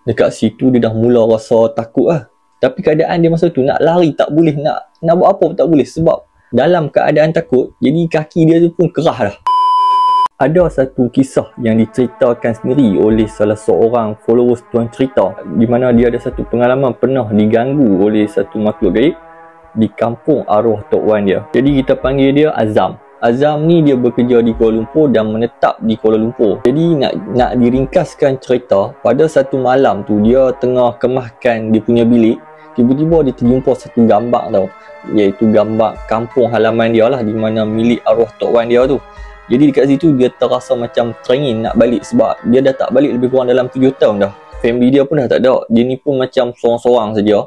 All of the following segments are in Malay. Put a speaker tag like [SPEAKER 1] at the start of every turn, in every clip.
[SPEAKER 1] Dekat situ dia dah mula rasa takut lah. Tapi keadaan dia masa tu nak lari tak boleh, nak buat apa pun tak boleh. Sebab dalam keadaan takut, jadi kaki dia tu pun kerah dah. Ada satu kisah yang diceritakan sendiri oleh salah seorang followers Tuan Cerita, di mana dia ada satu pengalaman pernah diganggu oleh satu makhluk gaib di kampung arwah Tok Wan dia. Jadi kita panggil dia Azam. Azam ni dia bekerja di Kuala Lumpur dan menetap di Kuala Lumpur. Jadi nak diringkaskan cerita, pada satu malam tu dia tengah kemahkan dia punya bilik, tiba-tiba dia terjumpa satu gambar tau, iaitu gambar kampung halaman dia lah, di mana milik arwah Tok Wan dia tu. Jadi dekat situ dia terasa macam teringin nak balik, sebab dia dah tak balik lebih kurang dalam 7 tahun dah. Family dia pun dah tak ada. Dia ni pun macam seorang-seorang saja,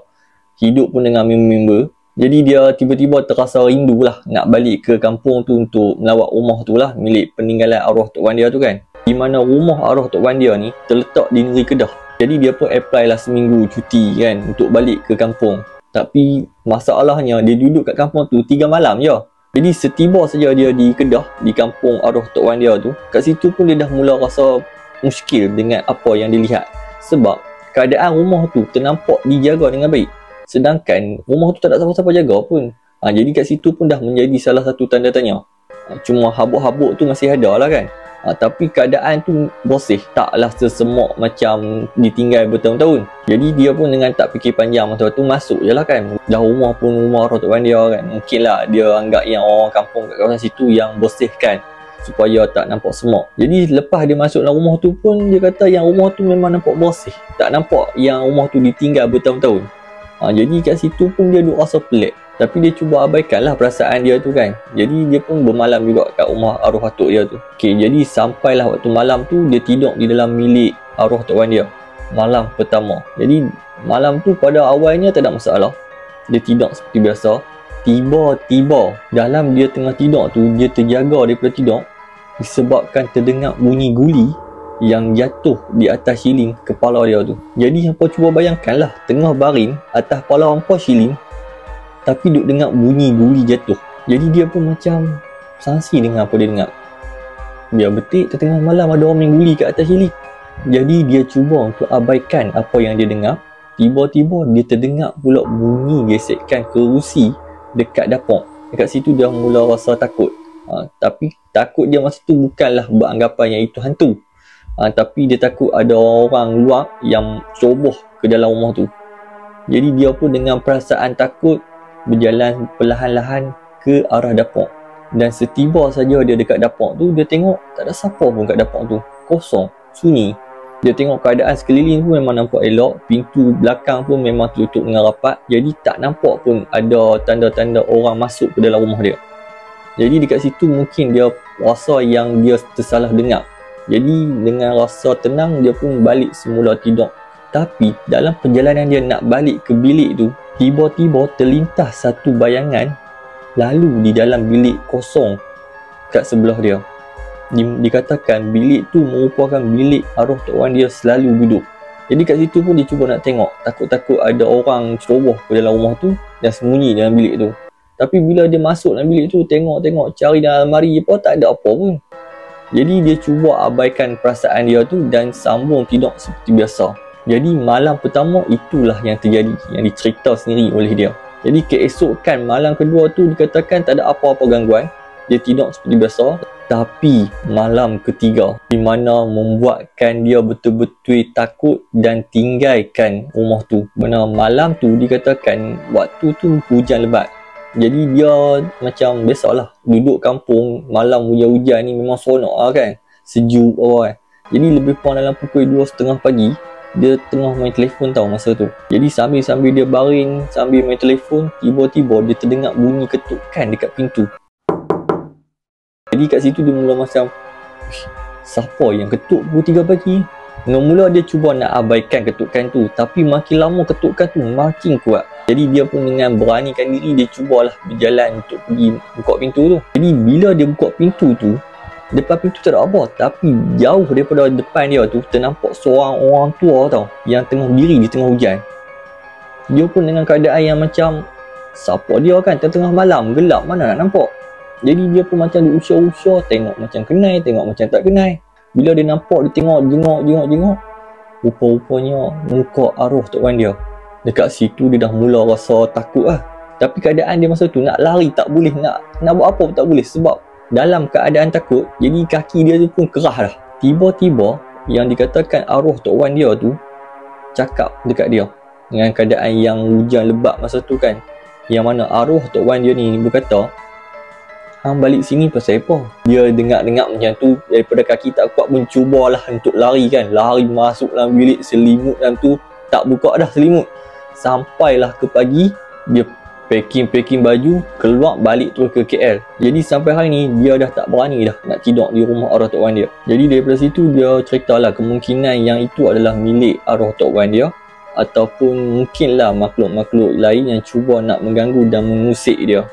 [SPEAKER 1] hidup pun dengan member-member. Jadi dia tiba-tiba terasa rindu lah nak balik ke kampung tu untuk melawat rumah tu lah, milik peninggalan arwah Tok Wan dia tu kan. Di mana rumah arwah Tok Wan dia ni terletak di negeri Kedah. Jadi dia pun apply lah seminggu cuti kan untuk balik ke kampung. Tapi masalahnya dia duduk kat kampung tu 3 malam je. Jadi setiba saja dia di Kedah, di kampung arwah Tok Wan dia tu, kat situ pun dia dah mula rasa muskil dengan apa yang dilihat. Sebab keadaan rumah tu ternampak dijaga dengan baik, sedangkan rumah tu tak ada siapa-siapa jaga pun. Jadi kat situ pun dah menjadi salah satu tanda tanya. Cuma habuk-habuk tu masih ada lah kan. Tapi keadaan tu bersih, taklah sesemok macam ditinggal bertahun-tahun. Jadi dia pun dengan tak fikir panjang masa tu masuk je lah kan. Dah rumah pun rumah arwah Tok Wan dia kan. Mungkin lah dia anggap yang orang kampung kat kawasan situ yang bersihkan supaya tak nampak semok. Jadi lepas dia masuk dalam rumah tu pun dia kata yang rumah tu memang nampak bersih, tak nampak yang rumah tu ditinggal bertahun-tahun. Jadi kat situ pun dia duk rasa pelik. Tapi dia cuba abaikan lah perasaan dia tu kan. Jadi dia pun bermalam juga kat rumah arwah atuk dia tu. Jadi sampailah waktu malam tu dia tidur di dalam milik arwah Tok Wan dia, malam pertama. Jadi malam tu pada awalnya tak ada masalah, dia tidur seperti biasa. Tiba-tiba dalam dia tengah tidur tu, dia terjaga daripada tidur disebabkan terdengar bunyi guli yang jatuh di atas siling kepala dia tu. Jadi hampa cuba bayangkanlah, tengah baring atas kepala hampa siling, tapi duk dengar bunyi guli jatuh. Jadi dia pun macam sangsi dengan apa dia dengar. Dia betik tengah malam ada orang main guli kat atas siling. Jadi dia cuba untuk abaikan apa yang dia dengar. Tiba-tiba dia terdengar pula bunyi gesekan kerusi dekat dapur. Dekat situ dia mula rasa takut. Tapi takut dia masa tu bukanlah beranggapan yang itu hantu. Tapi dia takut ada orang luar yang ceroboh ke dalam rumah tu. Jadi dia pun dengan perasaan takut berjalan perlahan-lahan ke arah dapur. Dan setiba saja dia dekat dapur tu, dia tengok tak ada siapa pun kat dapur tu. Kosong, sunyi. Dia tengok keadaan sekeliling pun memang nampak elok. Pintu belakang pun memang tutup dengan rapat. Jadi tak nampak pun ada tanda-tanda orang masuk ke dalam rumah dia. Jadi dekat situ mungkin dia rasa yang dia tersalah dengar. Jadi dengan rasa tenang dia pun balik semula tidur. Tapi dalam perjalanan dia nak balik ke bilik tu, tiba-tiba terlintas satu bayangan lalu di dalam bilik kosong kat sebelah dia. Dikatakan bilik tu merupakan bilik arwah Tok Wan dia selalu duduk. Jadi kat situ pun dia cuba nak tengok, takut-takut ada orang ceroboh ke dalam rumah tu dan sembunyi dalam bilik tu. Tapi bila dia masuk dalam bilik tu, tengok-tengok, cari dalam almari apa, tak ada apa pun. Jadi dia cuba abaikan perasaan dia tu dan sambung tidur seperti biasa. Jadi malam pertama itulah yang terjadi, yang dicerita sendiri oleh dia. Jadi keesokan malam kedua tu dikatakan tak ada apa-apa gangguan. Dia tidur seperti biasa. Tapi malam ketiga, di mana membuatkan dia betul-betul takut dan tinggalkan rumah tu. Benar malam tu dikatakan waktu tu hujan lebat. Jadi dia macam biasalah, duduk kampung malam hujan-hujan ni memang seronok lah kan, sejuk kan. Jadi lebih kurang dalam pukul 2:30 pagi dia tengah main telefon tau masa tu. Jadi sambil dia baring, sambil main telefon, tiba-tiba dia terdengar bunyi ketukan dekat pintu. Jadi kat situ dia mula macam, siapa yang ketuk pukul 3 pagi? Mula-mula dia cuba nak abaikan ketukan tu, tapi makin lama ketukan tu makin kuat. Jadi dia pun dengan beranikan diri, dia cubalah berjalan untuk pergi buka pintu tu. Jadi bila dia buka pintu tu, depan pintu tak ada apa, tapi jauh daripada depan dia tu ternampak seorang orang tua tau, yang tengah berdiri di tengah hujan. Dia pun dengan keadaan yang macam, siapa dia kan, tengah malam gelap mana nak nampak. Jadi dia pun macam diusah-usah, tengok macam kenal, tengok macam tak kenal. Bila dia nampak, dia tengok, jengok. rupa-rupanya muka arwah Tok Wan dia. Dekat situ dia dah mula rasa takut lah. Tapi keadaan dia masa tu nak lari tak boleh, nak buat apa pun tak boleh. Sebab dalam keadaan takut, jadi kaki dia tu pun kerah dah. Tiba-tiba yang dikatakan arwah Tok Wan dia tu cakap dekat dia dengan keadaan yang hujan lebat masa tu kan, yang mana arwah Tok Wan dia ni berkata, hang balik sini pasal apa? Dia dengar-dengar macam tu, daripada kaki tak kuat pun cubalah untuk lari kan. Lari masuk dalam bilik, selimut dalam tu tak buka dah selimut. Sampailah ke pagi, dia packing baju, keluar balik terus ke KL. Jadi sampai hari ni dia dah tak berani dah nak tidur di rumah arwah Tok Wan dia. Jadi daripada situ dia ceritalah kemungkinan yang itu adalah milik arwah Tok Wan dia, ataupun mungkinlah makhluk-makhluk lain yang cuba nak mengganggu dan mengusik dia.